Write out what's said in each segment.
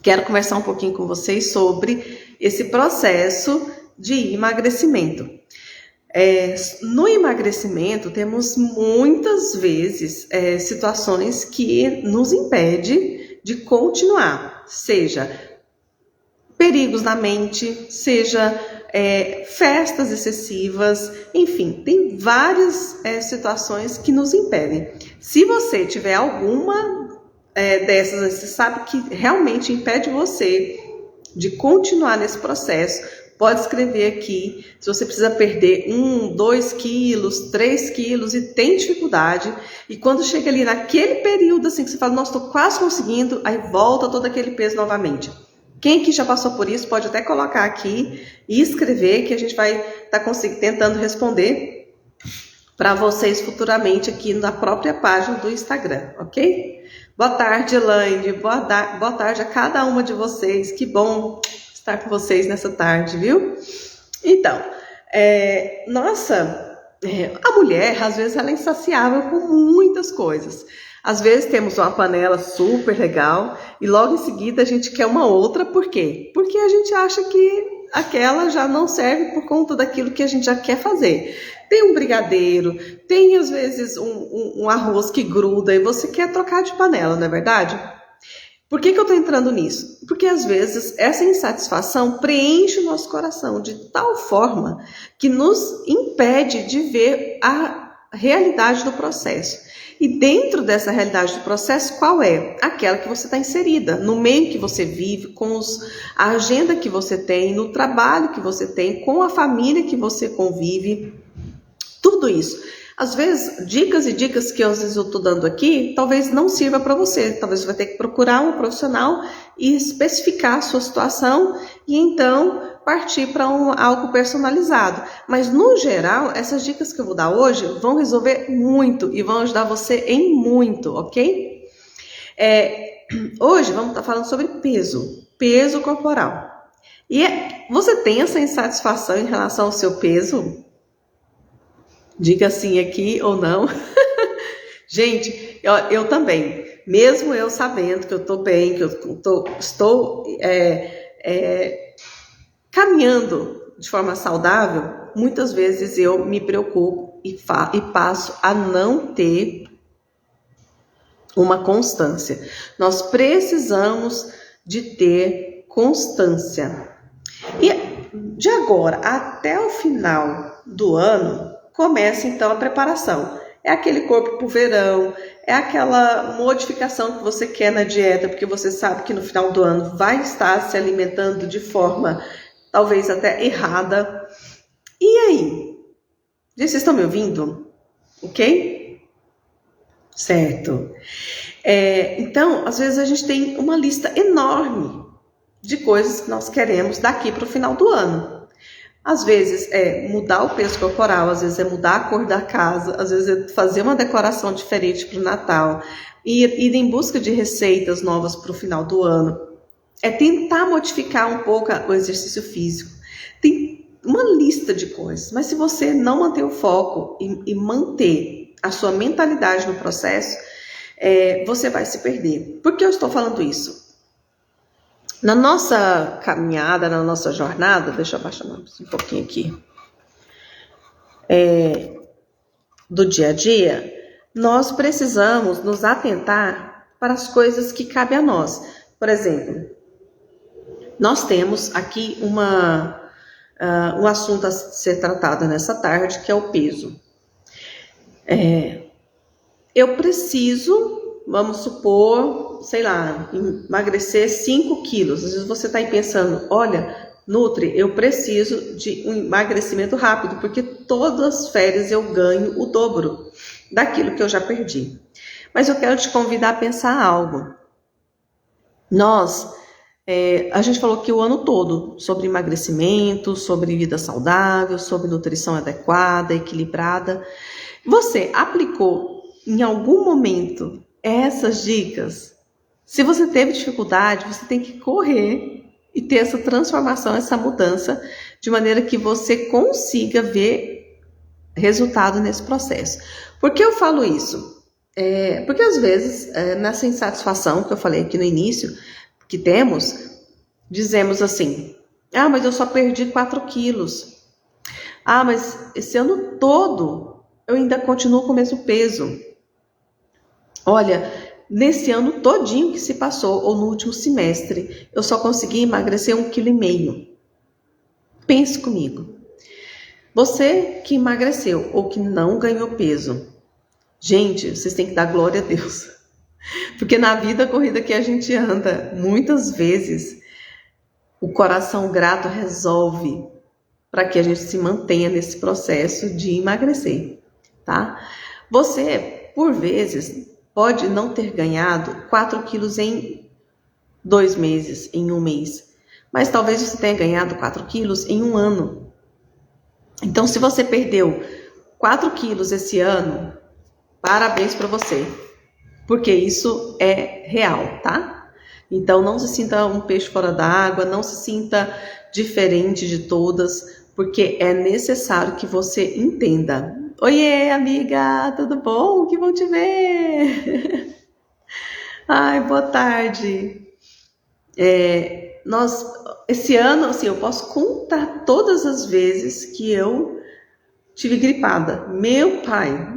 quero conversar um pouquinho com vocês sobre esse processo de emagrecimento. No emagrecimento, temos muitas vezes situações que nos impedem de continuar, seja perigos na mente, seja festas excessivas, enfim, tem várias situações que nos impedem. Se você tiver alguma dessas, você sabe que realmente impede você de continuar nesse processo, pode escrever aqui. Se você precisa perder 1, 2 quilos, 3 quilos e tem dificuldade, e quando chega ali naquele período assim que você fala, nossa, estou quase conseguindo, aí volta todo aquele peso novamente. Quem aqui já passou por isso pode até colocar aqui e escrever, que a gente vai estar tentando responder para vocês futuramente aqui na própria página do Instagram, ok? Boa tarde, Elaine. Boa tarde a cada uma de vocês. Que bom estar com vocês nessa tarde, viu? Então, a mulher, às vezes, ela é insaciável com muitas coisas. Às vezes temos uma panela super legal e logo em seguida a gente quer uma outra. Por quê? Porque a gente acha que aquela já não serve por conta daquilo que a gente já quer fazer. Tem um brigadeiro, tem às vezes um arroz que gruda e você quer trocar de panela, não é verdade? Por que eu estou entrando nisso? Porque às vezes essa insatisfação preenche o nosso coração de tal forma que nos impede de ver a realidade do processo. E dentro dessa realidade do processo, qual é? Aquela que você está inserida, no meio que você vive, com a agenda que você tem, no trabalho que você tem, com a família que você convive, tudo isso. Às vezes, dicas e dicas que às vezes eu estou dando aqui, talvez não sirva para você. Talvez você vai ter que procurar um profissional e especificar a sua situação e então partir para algo personalizado. Mas, no geral, essas dicas que eu vou dar hoje vão resolver muito e vão ajudar você em muito, ok? Hoje vamos estar falando sobre peso corporal. E você tem essa insatisfação em relação ao seu peso? Diga sim aqui ou não. Gente, eu também. Mesmo eu sabendo que eu estou bem, que eu estou caminhando de forma saudável, muitas vezes eu me preocupo e passo a não ter uma constância. Nós precisamos de ter constância. E de agora até o final do ano, começa então a preparação. É aquele corpo para o verão, é aquela modificação que você quer na dieta, porque você sabe que no final do ano vai estar se alimentando de forma talvez até errada. E aí? Vocês estão me ouvindo? Ok? Certo. Então, às vezes a gente tem uma lista enorme de coisas que nós queremos daqui para o final do ano. Às vezes é mudar o peso corporal, às vezes é mudar a cor da casa, às vezes é fazer uma decoração diferente para o Natal, ir em busca de receitas novas para o final do ano, é tentar modificar um pouco o exercício físico. Tem uma lista de coisas, mas se você não manter o foco e manter a sua mentalidade no processo, você vai se perder. Por que eu estou falando isso? Na nossa caminhada, na nossa jornada, deixa eu abaixar um pouquinho aqui, do dia a dia, nós precisamos nos atentar para as coisas que cabem a nós. Por exemplo, nós temos aqui um assunto a ser tratado nessa tarde, que é o peso. Eu preciso, vamos supor, sei lá, emagrecer 5 quilos. Às vezes você está aí pensando, olha, Nutri, eu preciso de um emagrecimento rápido, porque todas as férias eu ganho o dobro daquilo que eu já perdi. Mas eu quero te convidar a pensar algo. A gente falou aqui o ano todo sobre emagrecimento, sobre vida saudável, sobre nutrição adequada, equilibrada. Você aplicou em algum momento essas dicas? Se você teve dificuldade, você tem que correr e ter essa transformação, essa mudança, de maneira que você consiga ver resultado nesse processo. Por que eu falo isso? Porque às vezes, nessa insatisfação que eu falei aqui no início, que temos, dizemos assim: ah, mas eu só perdi 4 quilos. Ah, mas esse ano todo eu ainda continuo com o mesmo peso. Olha, nesse ano todinho que se passou, ou no último semestre, eu só consegui emagrecer 1,5 kg. Pense comigo. Você que emagreceu ou que não ganhou peso, gente, vocês têm que dar glória a Deus. Porque na vida corrida que a gente anda, muitas vezes, o coração grato resolve para que a gente se mantenha nesse processo de emagrecer, tá? Você, por vezes, pode não ter ganhado 4 quilos em 2 meses, em 1 mês. Mas talvez você tenha ganhado 4 quilos em 1 ano. Então, se você perdeu 4 quilos esse ano, parabéns para você. Porque isso é real, tá? Então, não se sinta um peixe fora d'água, não se sinta diferente de todas, porque é necessário que você entenda. Oiê, amiga, tudo bom? Que bom te ver! Ai, boa tarde. Esse ano, assim, eu posso contar todas as vezes que eu tive gripada. Meu pai,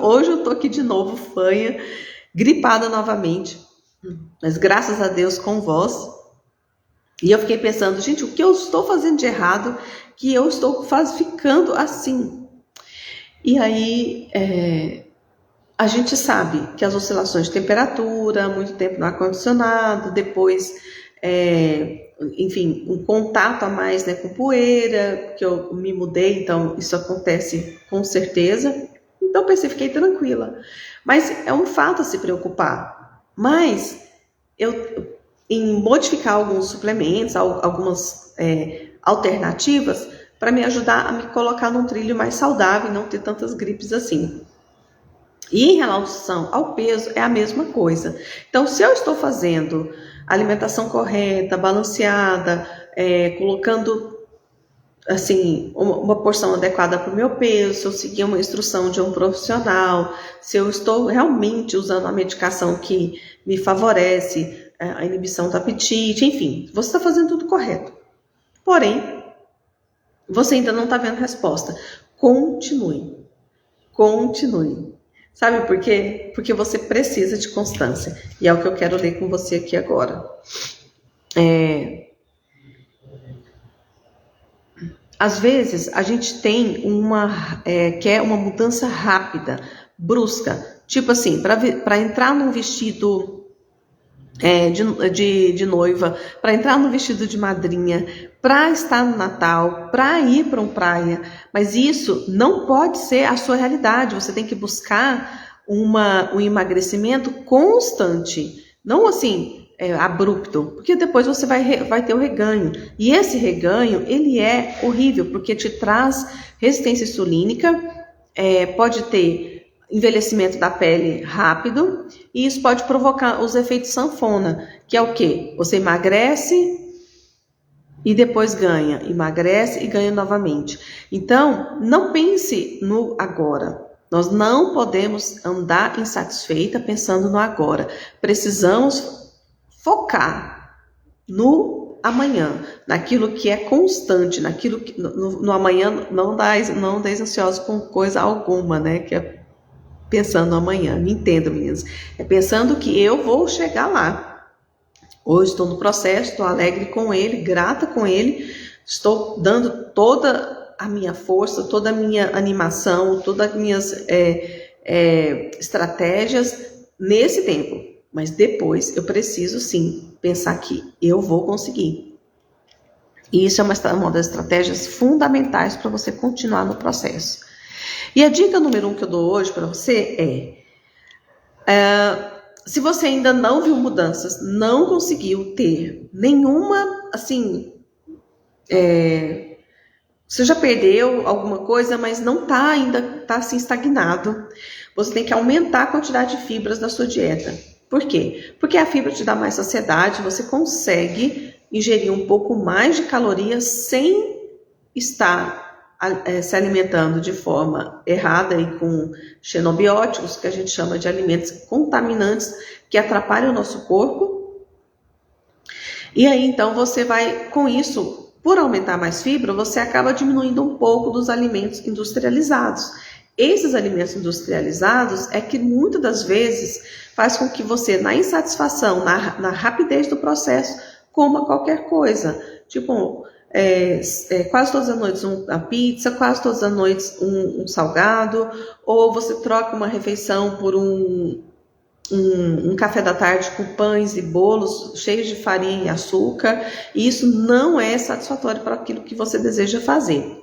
hoje eu tô aqui de novo, fanha, gripada novamente, mas graças a Deus com voz. E eu fiquei pensando, gente, o que eu estou fazendo de errado que eu estou ficando assim? E aí, a gente sabe que as oscilações de temperatura, muito tempo no ar-condicionado, depois, enfim, um contato a mais, né, com poeira, porque eu me mudei, então isso acontece com certeza. Então pensei, fiquei tranquila. Mas é um fato a se preocupar. Mas em modificar alguns suplementos, algumas alternativas, para me ajudar a me colocar num trilho mais saudável e não ter tantas gripes assim. E em relação ao peso, é a mesma coisa. Então, se eu estou fazendo alimentação correta, balanceada, colocando assim uma porção adequada para o meu peso, se eu seguir uma instrução de um profissional, se eu estou realmente usando a medicação que me favorece a inibição do apetite, enfim, você está fazendo tudo correto. Porém, você ainda não está vendo resposta. Continue. Sabe por quê? Porque você precisa de constância. E é o que eu quero ler com você aqui agora. Às vezes, a gente tem quer uma mudança rápida, brusca. Tipo assim, para entrar num vestido de noiva, para entrar no vestido de madrinha, para estar no Natal, para ir para uma praia. Mas isso não pode ser a sua realidade. Você tem que buscar um emagrecimento constante, não assim abrupto, porque depois você vai ter o reganho. E esse reganho, ele é horrível, porque te traz resistência insulínica, pode ter envelhecimento da pele rápido, e isso pode provocar os efeitos sanfona, que é o quê? Você emagrece e depois ganha, emagrece e ganha novamente. Então, não pense no agora. Nós não podemos andar insatisfeita pensando no agora. Precisamos focar no amanhã, naquilo que é constante, naquilo que no amanhã não dá ansioso com coisa alguma, né? Que é pensando amanhã. Me entenda, meninas. É pensando que eu vou chegar lá. Hoje estou no processo, estou alegre com ele, grata com ele, estou dando toda a minha força, toda a minha animação, todas as minhas estratégias nesse tempo. Mas depois eu preciso sim pensar que eu vou conseguir. E isso é uma das estratégias fundamentais para você continuar no processo. E a dica número 1 que eu dou hoje para você se você ainda não viu mudanças, não conseguiu ter nenhuma, assim, você já perdeu alguma coisa, mas não está ainda, está assim estagnado, você tem que aumentar a quantidade de fibras da sua dieta. Por quê? Porque a fibra te dá mais saciedade, você consegue ingerir um pouco mais de calorias sem estar se alimentando de forma errada e com xenobióticos, que a gente chama de alimentos contaminantes, que atrapalham o nosso corpo E aí, então, você vai, com isso, por aumentar mais fibra, você acaba diminuindo um pouco dos alimentos industrializados. Esses alimentos industrializados é que muitas das vezes faz com que você, na insatisfação, na rapidez do processo, coma qualquer coisa. Tipo, quase todas as noites uma pizza, quase todas as noites um salgado, ou você troca uma refeição por um café da tarde com pães e bolos cheios de farinha e açúcar, e isso não é satisfatório para aquilo que você deseja fazer.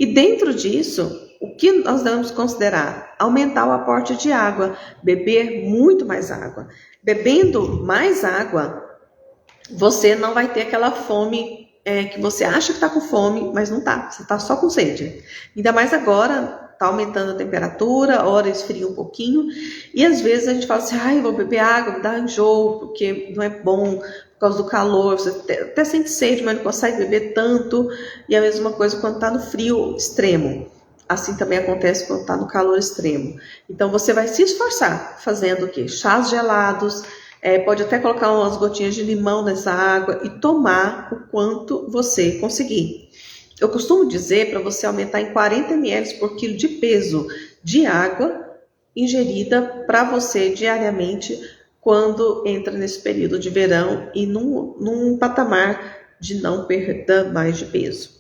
E dentro disso, o que nós devemos considerar? Aumentar o aporte de água, beber muito mais água. Bebendo mais água, você não vai ter aquela fome que você acha que está com fome, mas não está, você está só com sede. Ainda mais agora, está aumentando a temperatura, a hora esfria um pouquinho, e às vezes a gente fala assim, ai, vou beber água, me dá enjoo, porque não é bom, por causa do calor, você até sente sede, mas não consegue beber tanto, e a mesma coisa quando está no frio extremo. Assim também acontece quando está no calor extremo. Então você vai se esforçar fazendo o quê? Chás gelados, pode até colocar umas gotinhas de limão nessa água e tomar o quanto você conseguir. Eu costumo dizer para você aumentar em 40 ml por quilo de peso de água ingerida para você diariamente quando entra nesse período de verão e num patamar de não perda mais de peso.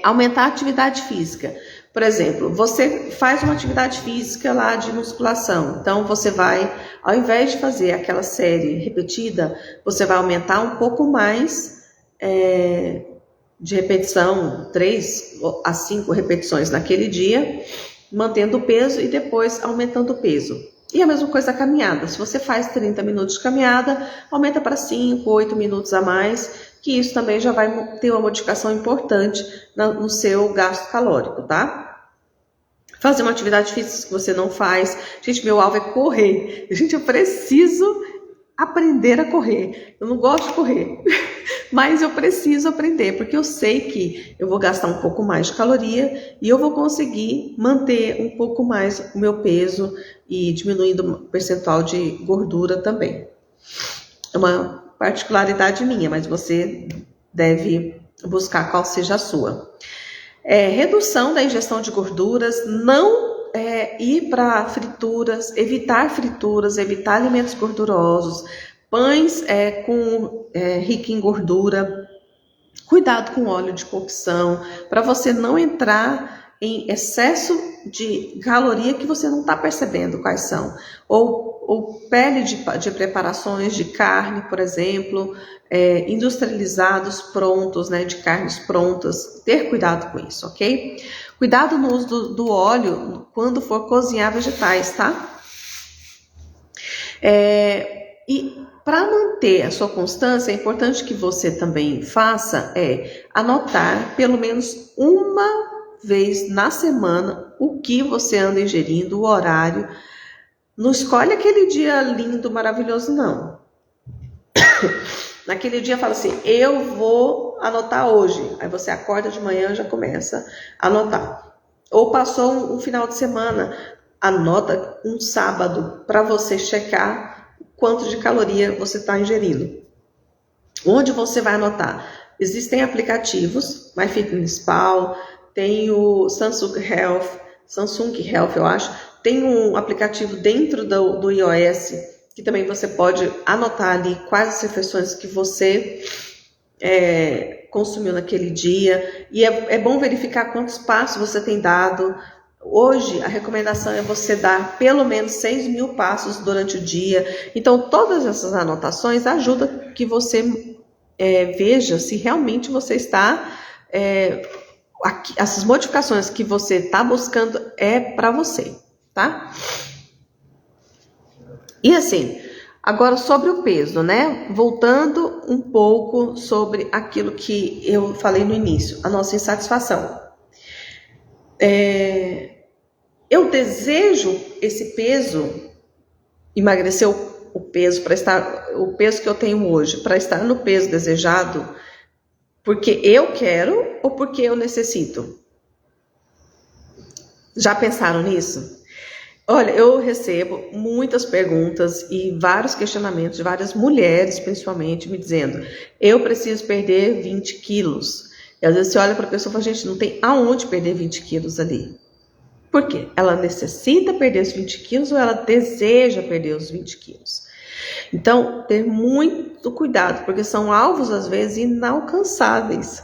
Aumentar a atividade física. Por exemplo, você faz uma atividade física lá de musculação, então você vai, ao invés de fazer aquela série repetida, você vai aumentar um pouco mais de repetição, 3 a 5 repetições naquele dia, mantendo o peso e depois aumentando o peso. E a mesma coisa da caminhada, se você faz 30 minutos de caminhada, aumenta para 5, 8 minutos a mais, que isso também já vai ter uma modificação importante no seu gasto calórico, tá? Fazer uma atividade física que você não faz. Gente, meu alvo é correr. Gente, eu preciso aprender a correr. Eu não gosto de correr, mas eu preciso aprender, porque eu sei que eu vou gastar um pouco mais de caloria e eu vou conseguir manter um pouco mais o meu peso e diminuindo o percentual de gordura também. É uma particularidade minha, mas você deve buscar qual seja a sua. Redução da ingestão de gorduras, não ir para frituras, evitar alimentos gordurosos, pães ricos em gordura, cuidado com óleo de cocção, para você não entrar em excesso de caloria que você não está percebendo quais são, ou pele de preparações de carne, por exemplo, industrializados prontos, né, de carnes prontas, ter cuidado com isso, ok? Cuidado no uso do óleo quando for cozinhar vegetais, tá? E para manter a sua constância, é importante que você também faça anotar pelo menos uma vez na semana o que você anda ingerindo, o horário. Não escolhe aquele dia lindo, maravilhoso, não. Naquele dia fala assim, eu vou anotar hoje. Aí você acorda de manhã e já começa a anotar. Ou passou um final de semana, anota um sábado para você checar quanto de caloria você está ingerindo. Onde você vai anotar? Existem aplicativos, MyFitnessPal, tem o Samsung Health, eu acho. Tem um aplicativo dentro do iOS que também você pode anotar ali quais as refeições que você consumiu naquele dia. E é bom verificar quantos passos você tem dado. Hoje, a recomendação é você dar pelo menos 6.000 passos durante o dia. Então, todas essas anotações ajudam que você veja se realmente você está... essas modificações que você está buscando é para você, tá? E assim, agora sobre o peso, né? Voltando um pouco sobre aquilo que eu falei no início, a nossa insatisfação. Eu desejo esse peso, emagrecer o peso o peso que eu tenho hoje, para estar no peso desejado, porque eu quero ou porque eu necessito? Já pensaram nisso? Olha, eu recebo muitas perguntas e vários questionamentos de várias mulheres, principalmente, me dizendo: eu preciso perder 20 quilos. E às vezes você olha para a pessoa e fala: gente, não tem aonde perder 20 quilos ali. Por quê? Ela necessita perder os 20 quilos ou ela deseja perder os 20 quilos? Então, ter muito cuidado, porque são alvos, às vezes, inalcançáveis.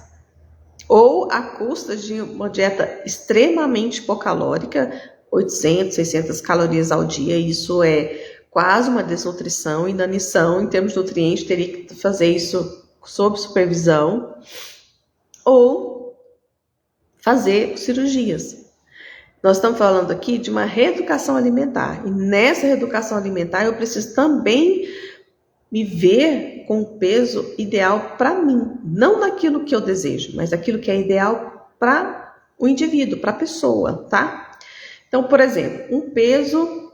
Ou à custa de uma dieta extremamente hipocalórica, 800, 600 calorias ao dia. Isso é quase uma desnutrição, inanição em termos de nutrientes. Teria que fazer isso sob supervisão ou fazer cirurgias. Nós estamos falando aqui de uma reeducação alimentar. E nessa reeducação alimentar eu preciso também me ver com o peso ideal para mim, não naquilo que eu desejo, mas aquilo que é ideal para o indivíduo, para a pessoa, tá? Então, por exemplo, um peso,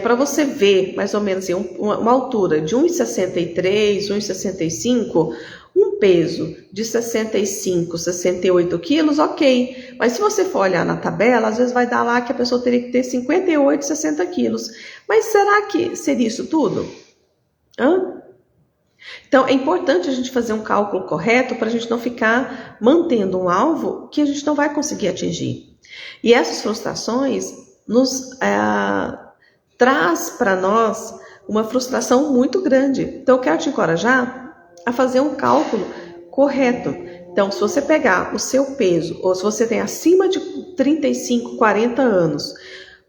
para você ver mais ou menos assim, uma altura de 1,63, 1,65, um peso de 65, 68 quilos, ok. Mas se você for olhar na tabela, às vezes vai dar lá que a pessoa teria que ter 58, 60 quilos. Mas será que seria isso tudo? Então, é importante a gente fazer um cálculo correto para a gente não ficar mantendo um alvo que a gente não vai conseguir atingir. E essas frustrações nos traz para nós uma frustração muito grande. Então, eu quero te encorajar a fazer um cálculo correto. Então, se você pegar o seu peso, ou se você tem acima de 35, 40 anos,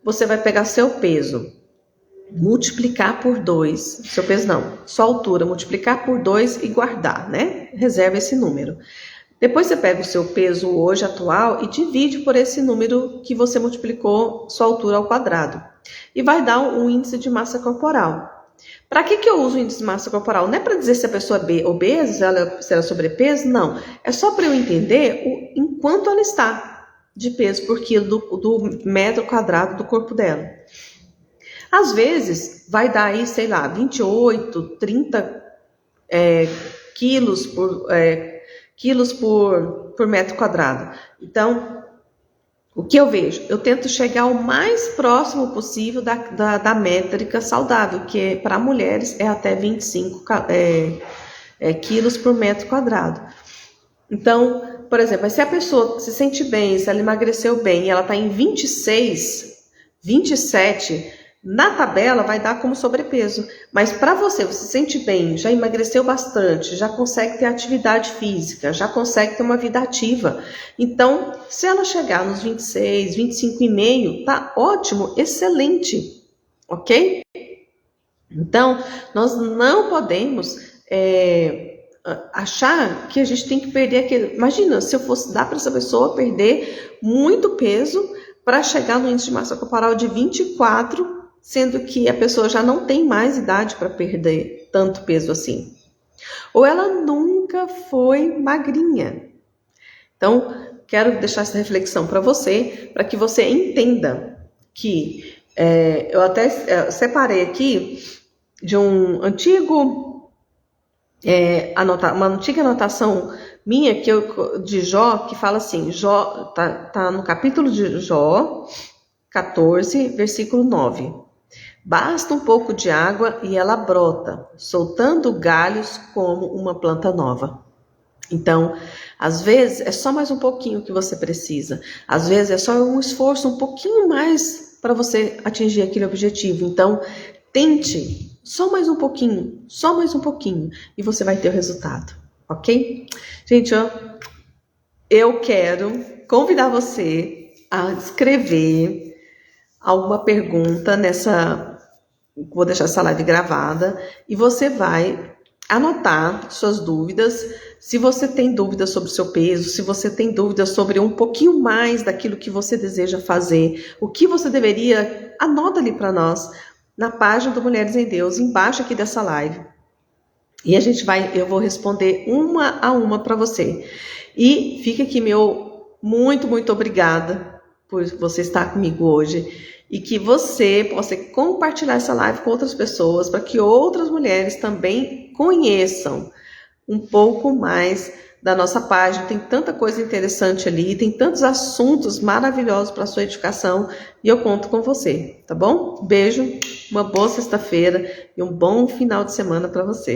você vai pegar seu peso, multiplicar por 2, seu peso não, sua altura, multiplicar por 2 e guardar, né? Reserva esse número. Depois você pega o seu peso hoje atual e divide por esse número que você multiplicou sua altura ao quadrado. E vai dar um índice de massa corporal. Para que eu uso o índice de massa corporal? Não é para dizer se a pessoa é obesa, se ela é sobrepeso, não. É só para eu entender em quanto ela está de peso por quilo do metro quadrado do corpo dela. Às vezes, vai dar aí, sei lá, 28, 30 quilos por metro quadrado. Então, o que eu vejo? Eu tento chegar o mais próximo possível da métrica saudável, que para mulheres é até 25 quilos por metro quadrado. Então, por exemplo, se a pessoa se sente bem, se ela emagreceu bem e ela está em 26, 27, na tabela vai dar como sobrepeso, mas para você se sente bem, já emagreceu bastante, já consegue ter atividade física, já consegue ter uma vida ativa. Então, se ela chegar nos 26, 25,5, tá ótimo, excelente, ok? Então, nós não podemos achar que a gente tem que perder aquele... Imagina, se eu fosse dar para essa pessoa perder muito peso para chegar no índice de massa corporal de 24, sendo que a pessoa já não tem mais idade para perder tanto peso assim. Ou ela nunca foi magrinha. Então, quero deixar essa reflexão para você, para que você entenda que eu até separei aqui de um antigo, uma antiga anotação minha de Jó, que fala assim, Jó, tá no capítulo de Jó 14, versículo 9. Basta um pouco de água e ela brota, soltando galhos como uma planta nova. Então, às vezes é só mais um pouquinho que você precisa. Às vezes é só um esforço um pouquinho mais para você atingir aquele objetivo. Então, tente só mais um pouquinho, e você vai ter o resultado, ok? Gente, eu quero convidar você a escrever alguma pergunta vou deixar essa live gravada e você vai anotar suas dúvidas. Se você tem dúvidas sobre o seu peso, se você tem dúvidas sobre um pouquinho mais daquilo que você deseja fazer, o que você deveria, anota ali para nós na página do Mulheres em Deus, embaixo aqui dessa live. E eu vou responder uma a uma para você. E fica aqui meu muito, muito obrigada por você estar comigo hoje. E que você possa compartilhar essa live com outras pessoas, para que outras mulheres também conheçam um pouco mais da nossa página, tem tanta coisa interessante ali, tem tantos assuntos maravilhosos para a sua educação e eu conto com você, tá bom? Beijo, uma boa sexta-feira e um bom final de semana para você.